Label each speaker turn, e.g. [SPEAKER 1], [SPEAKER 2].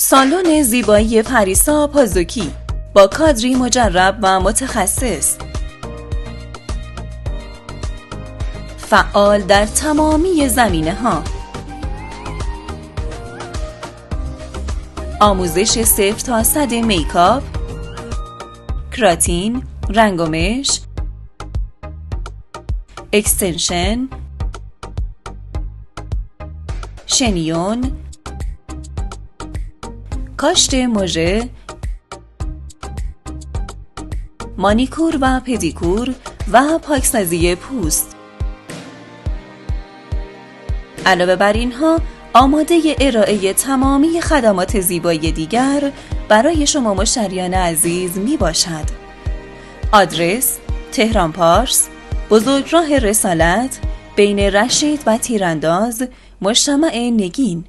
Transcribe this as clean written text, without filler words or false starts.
[SPEAKER 1] سالن زیبایی پریسا پازوکی با کادری مجرب و متخصص، فعال در تمامی زمینه‌ها. آموزش 0 تا 100 میکاپ، کراتین، رنگومش، اکستنشن، شنیون، کاشت مژه، مانیکور و پدیکور و پاکسازی پوست. علاوه بر اینها آماده ارائه تمامی خدمات زیبایی دیگر برای شما مشتریان عزیز می باشد. آدرس: تهران پارس، بزرگراه رسالت، بین رشید و تیرانداز، مجتمع نگین.